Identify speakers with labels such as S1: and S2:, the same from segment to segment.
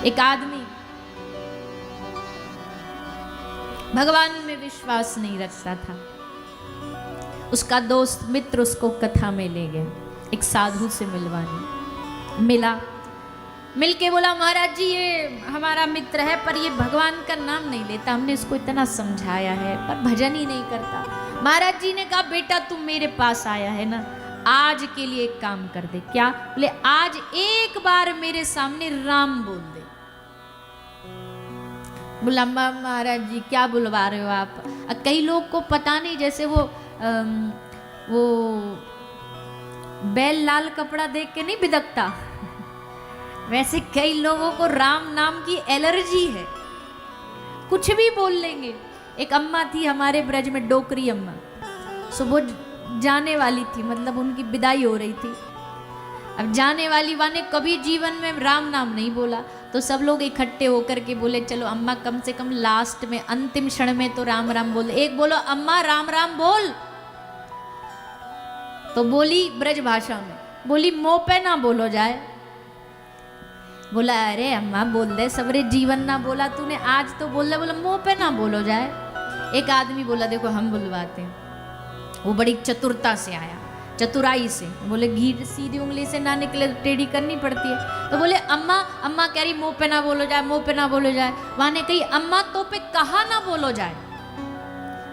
S1: एक आदमी भगवान में विश्वास नहीं रखता था। उसका दोस्त मित्र उसको कथा में ले गया, एक साधु से मिलवाने। मिला, मिलके बोला महाराज जी ये हमारा मित्र है पर ये भगवान का नाम नहीं लेता, हमने इसको इतना समझाया है पर भजन ही नहीं करता। महाराज जी ने कहा बेटा तुम मेरे पास आया है ना, आज के लिए एक काम कर दे। क्या? बोले आज एक बार मेरे सामने राम बोल दे। बोला महाराज जी क्या बुलवा रहे हो आप? कई लोग को पता नहीं, जैसे वो बैल लाल कपड़ा देख के नहीं बिदकता, वैसे कई लोगों को राम नाम की एलर्जी है, कुछ भी बोल लेंगे। एक अम्मा थी हमारे ब्रज में, डोकरी अम्मा, सुबह जाने वाली थी, मतलब उनकी विदाई हो रही थी। अब जाने वाली वाने कभी जीवन में राम नाम नहीं बोला, तो सब लोग इकट्ठे होकर के बोले चलो अम्मा कम से कम लास्ट में अंतिम क्षण में तो राम राम बोल। एक बोलो अम्मा राम राम बोल, तो बोली ब्रज भाषा में, बोली मुंह पे ना बोलो जाए। बोला अरे अम्मा बोल दे, सबरे जीवन ना बोला तूने, आज तो बोल दे। बोला मुंह पे ना बोलो जाए। एक आदमी बोला देखो हम बुलवाते हैं। वो बड़ी चतुरता से आया, चतुराई से। बोले घी सीधी उंगली से ना निकले तो टेढ़ी करनी पड़ती है। तो बोले अम्मा अम्मा कह रही मुंह पे ना बोलो जाए, मुंह पे ना बोलो जाए। वहां ने कही अम्मा तो पे कहा ना बोलो जाए।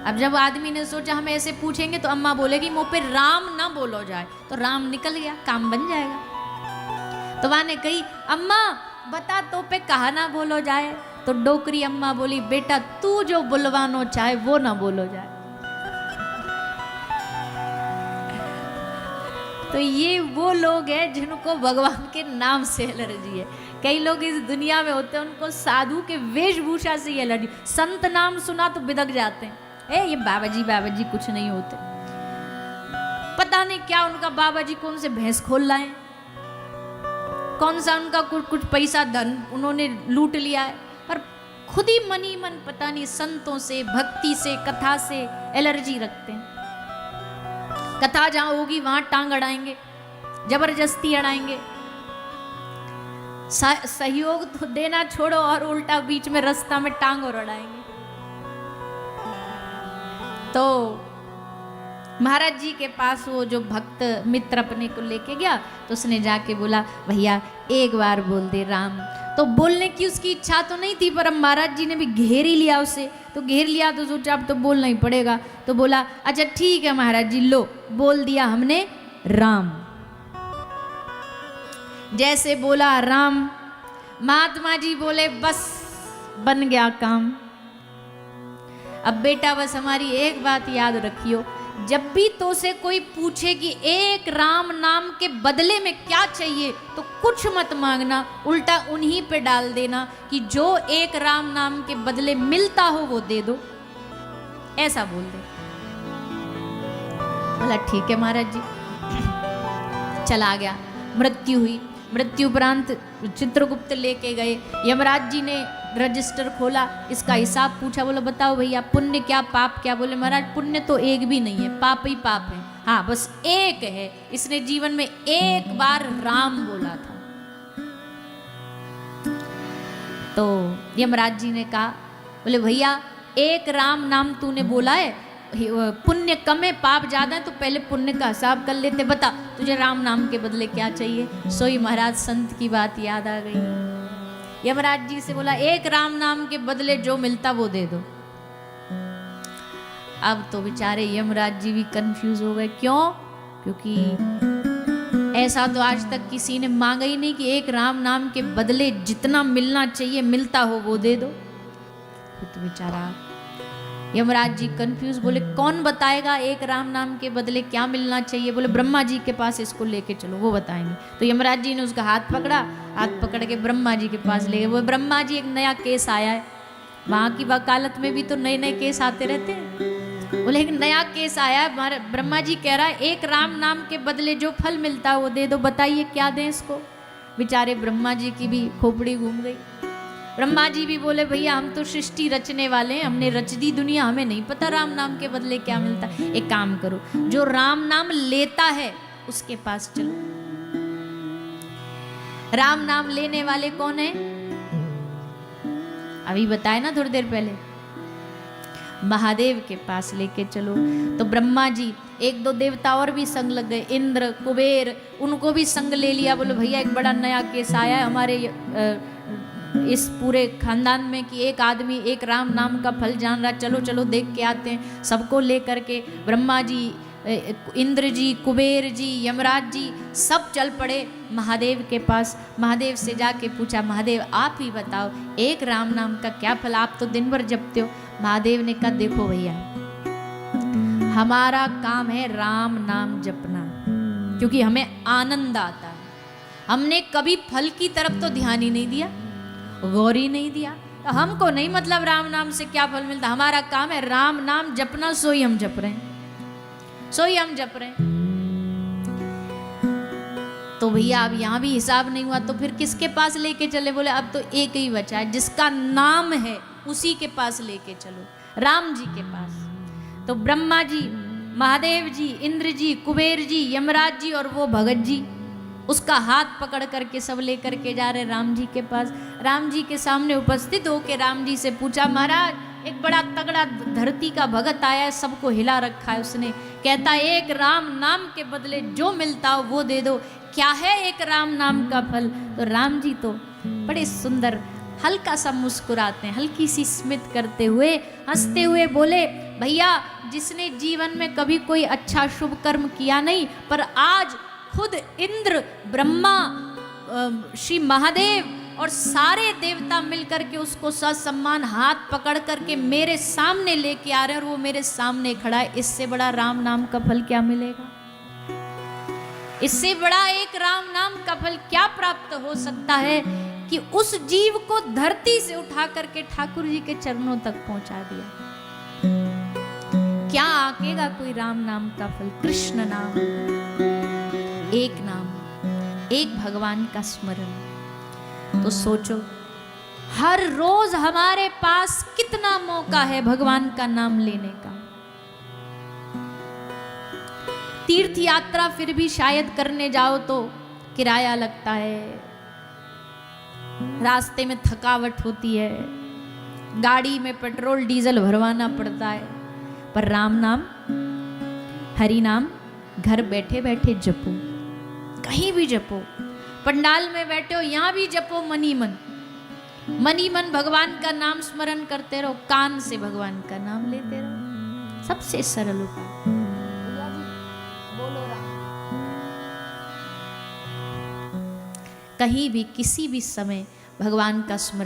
S1: अब जब आदमी ने सोचा हम ऐसे पूछेंगे तो अम्मा बोलेगी मुंह पे राम ना बोलो जाए, तो राम निकल गया, काम बन जाएगा। तो वहां ने कही अम्मा बता तो पे कहा ना बोलो जाए। तो डोकरी अम्मा बोली बेटा तू जो बुलवानो चाहे वो ना बोलो जाए। तो ये वो लोग हैं जिनको भगवान के नाम से एलर्जी है। कई लोग इस दुनिया में होते हैं उनको साधु के वेशभूषा से एलर्जी, संत नाम सुना तो बिदक जाते हैं। ये बाबा जी कुछ नहीं होते, पता नहीं क्या उनका बाबा जी कौन से भैंस खोल लाए, कौन सा उनका कुछ पैसा धन उन्होंने लूट लिया है, पर खुद ही मन पता नहीं संतों से, भक्ति से, कथा से एलर्जी रखते हैं। कथा जहां होगी वहां टांग अड़ाएंगे, जबरदस्ती अड़ाएंगे। सहयोग तो देना छोड़ो और उल्टा बीच में रास्ता में टांग और अड़ाएंगे। तो महाराज जी के पास वो जो भक्त मित्र अपने को लेके गया, तो उसने जाके बोला भैया एक बार बोल दे राम। तो बोलने की उसकी इच्छा तो नहीं थी, पर अब महाराज जी ने भी घेर ही लिया उसे। तो घेर लिया तो सोचा अब तो बोलना ही पड़ेगा। तो बोला अच्छा ठीक है महाराज जी, लो बोल दिया हमने राम। जैसे बोला राम, महात्मा जी बोले बस बन गया काम। अब बेटा बस हमारी एक बात याद रखियो, जब भी तो से कोई पूछे कि एक राम नाम के बदले में क्या चाहिए, तो कुछ मत मांगना, उल्टा उन्हीं पे डाल देना कि जो एक राम नाम के बदले मिलता हो वो दे दो, ऐसा बोल दे। बोला ठीक है महाराज जी। चला गया, मृत्यु हुई। मृत्यु उपरांत चित्रगुप्त लेके गए, यमराज जी ने रजिस्टर खोला, इसका हिसाब पूछा। बोला बताओ भैया पुण्य क्या पाप क्या? बोले महाराज पुण्य तो एक भी नहीं है, पाप ही पाप है। हाँ बस एक है, इसने जीवन में एक बार राम बोला था। तो यमराज जी ने कहा, बोले भैया एक राम नाम तूने बोला है, पुण्य कम है पाप ज्यादा है, तो पहले पुण्य का हिसाब कर लेते, बता तुझे राम नाम के बदले क्या चाहिए। सोई महाराज संत की बात याद आ गई। यमराज जी से बोला एक राम नाम के बदले जो मिलता वो दे दो। अब तो बेचारे यमराज जी भी कंफ्यूज हो गए। क्यों? क्योंकि ऐसा तो आज तक किसी ने मांगा ही नहीं कि एक राम नाम के बदले जितना मिलना चाहिए मिलता हो वो दे दो। तो बेचारा यमराज जी कंफ्यूज, बोले कौन बताएगा एक राम नाम के बदले क्या मिलना चाहिए? बोले ब्रह्मा जी के पास इसको लेके चलो, वो बताएंगे। तो यमराज जी ने उसका हाथ पकड़ा, हाथ पकड़ के ब्रह्मा जी के पास ले गए। वो ब्रह्मा जी एक नया केस आया है, वहां की वकालत में भी तो नए नए केस आते रहते हैं। बोले एक नया केस आया है, ब्रह्मा जी कह रहा है एक राम नाम के बदले जो फल मिलता है वो दे दो, बताइए क्या दें इसको। बेचारे ब्रह्मा जी की भी खोपड़ी घूम गई। ब्रह्मा जी भी बोले भैया हम तो सृष्टि रचने वाले हैं, हमने रच दी दुनिया, हमें नहीं पता राम नाम के बदले क्या मिलता। एक काम करो, जो राम नाम लेता है उसके पास चलो। राम नाम लेने वाले कौन है? अभी बताए ना थोड़ी देर पहले, महादेव के पास लेके चलो। तो ब्रह्मा जी, एक दो देवता और भी संग लग गए, इंद्र कुबेर, उनको भी संग ले लिया। बोले भैया एक बड़ा नया केस आया है हमारे इस पूरे खानदान में कि एक आदमी एक राम नाम का फल जान रहा, चलो चलो देख के आते हैं। सबको लेकर के ब्रह्मा जी, इंद्र जी, कुबेर जी, यमराज जी सब चल पड़े महादेव के पास। महादेव से जाके पूछा, महादेव आप ही बताओ एक राम नाम का क्या फल, आप तो दिन भर जपते हो। महादेव ने कहा देखो भैया, हमारा काम है राम नाम जपना, क्योंकि हमें आनंद आता है। हमने कभी फल की तरफ तो ध्यान ही नहीं दिया, गौर ही नहीं दिया। तो हमको नहीं मतलब राम नाम से क्या फल मिलता, हमारा काम है राम नाम जपना, सोई हम जप रहे हैं, सोई हम जप रहे हैं। तो भैया अब यहां भी हिसाब नहीं हुआ, तो फिर किसके पास लेके चले? बोले अब तो एक ही बचा है, जिसका नाम है उसी के पास लेके चलो, राम जी के पास। तो ब्रह्मा जी, महादेव जी, इंद्र जी, कुबेर जी, यमराज जी और वो भगत जी उसका हाथ पकड़ करके सब लेकर के जा रहे राम जी के पास। राम जी के सामने उपस्थित होके राम जी से पूछा, महाराज एक बड़ा तगड़ा धरती का भगत आया है, सबको हिला रखा है उसने, कहता है एक राम नाम के बदले जो मिलता हो वो दे दो, क्या है एक राम नाम का फल? तो राम जी तो बड़े सुंदर हल्का सा मुस्कुराते हैं, हल्की सी स्मित करते हुए, हंसते हुए बोले, भैया जिसने जीवन में कभी कोई अच्छा शुभ कर्म किया नहीं, पर आज खुद इंद्र, ब्रह्मा, श्री महादेव और सारे देवता मिलकर के उसको ससम्मान हाथ पकड़ करके मेरे सामने लेके आ रहे हैं और वो मेरे सामने खड़ा है, इससे बड़ा राम नाम का फल क्या मिलेगा? इससे बड़ा एक राम नाम का फल क्या प्राप्त हो सकता है कि उस जीव को धरती से उठा करके ठाकुर जी के चरणों तक पहुंचा दिया। क्या आकेगा कोई राम नाम का फल? कृष्ण नाम, एक नाम, एक भगवान का स्मरण। तो सोचो हर रोज हमारे पास कितना मौका है भगवान का नाम लेने का। तीर्थ यात्रा फिर भी शायद करने जाओ तो किराया लगता है, रास्ते में थकावट होती है, गाड़ी में पेट्रोल डीजल भरवाना पड़ता है, पर राम नाम, हरि नाम घर बैठे बैठे जपो, कहीं भी जपो, पंडाल में बैठे हो यहां भी जपो, मनी मन, मनी मन भगवान का नाम स्मरण करते रहो, कान से भगवान का नाम लेते रहो, सबसे सरल उपाय। कहीं भी किसी भी समय भगवान का स्मरण